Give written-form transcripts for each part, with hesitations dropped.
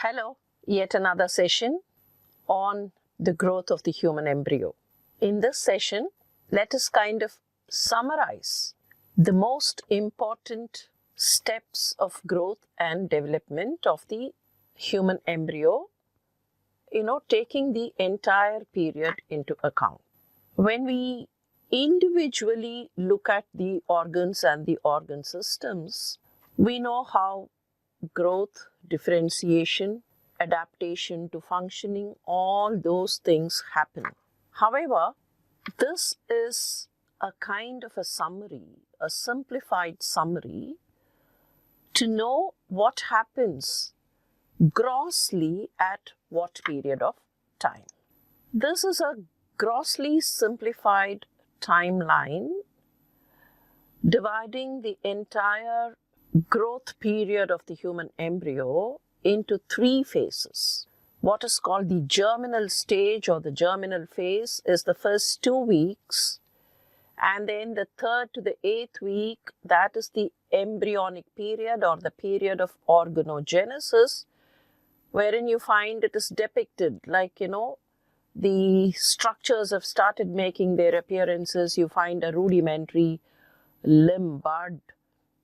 Hello, yet another session on the growth of the human embryo. In this session, let us kind of summarize the most important steps of growth and development of the human embryo, taking the entire period into account. When we individually look at the organs and the organ systems, we know how growth, differentiation, adaptation to functioning, all those things happen. However, this is a kind of a summary, a simplified summary to know what happens grossly at what period of time. This is a grossly simplified timeline dividing the entire growth period of the human embryo into three phases. What is called the germinal stage or the germinal phase is the first 2 weeks, and then the 3rd to the 8th week, that is the embryonic period or the period of organogenesis, wherein you find it is depicted like, the structures have started making their appearances. You find a rudimentary limb bud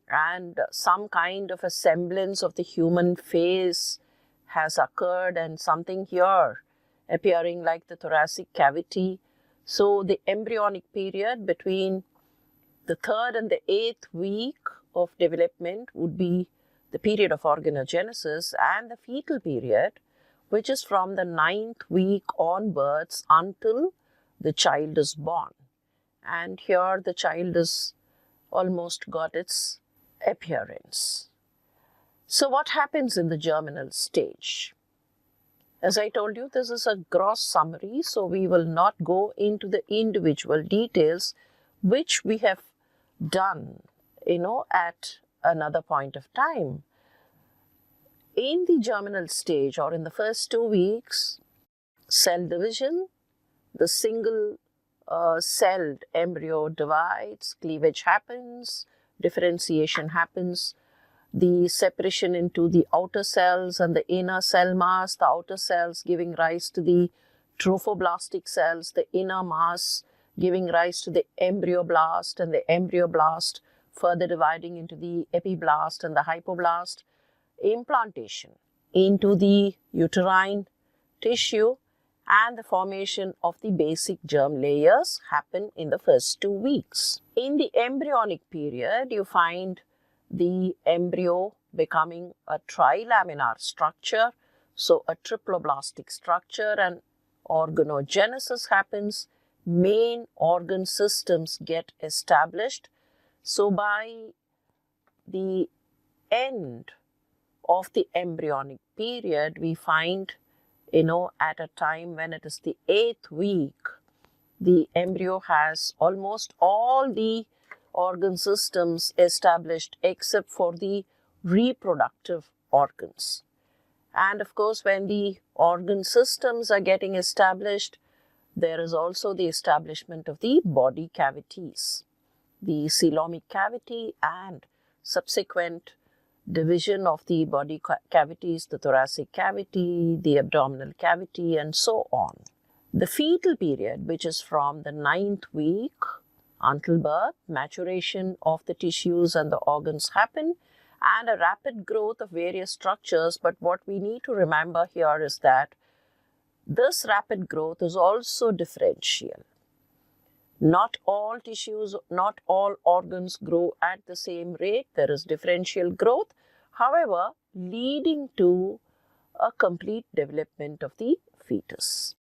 and some kind of a semblance of the human face has occurred, and something here appearing like the thoracic cavity. So the embryonic period between the 3rd and the 8th week of development would be the period of organogenesis, and the fetal period, which is from the 9th week onwards until the child is born. And here the child is almost got its appearance. So what happens in the germinal stage? As I told you, this is a gross summary, so we will not go into the individual details, which we have done, at another point of time. In the germinal stage or in the first 2 weeks, cell division, the single celled embryo divides, cleavage happens, differentiation happens, the separation into the outer cells and the inner cell mass, the outer cells giving rise to the trophoblastic cells, the inner mass giving rise to the embryoblast, and the embryoblast further dividing into the epiblast and the hypoblast. Implantation into the uterine tissue and the formation of the basic germ layers happen in the first 2 weeks. In the embryonic period, you find the embryo becoming a trilaminar structure, so a triploblastic structure, and organogenesis happens. Main organ systems get established. So by the end of the embryonic period, we find, at a time when it is the 8th week, the embryo has almost all the organ systems established except for the reproductive organs. And of course, when the organ systems are getting established, there is also the establishment of the body cavities, the coelomic cavity and subsequent division of the body cavities, the thoracic cavity, the abdominal cavity, and so on. The fetal period, which is from the 9th week until birth, maturation of the tissues and the organs happen, and a rapid growth of various structures. But what we need to remember here is that this rapid growth is also differential. Not all tissues, not all organs grow at the same rate. There is differential growth, however, leading to a complete development of the fetus.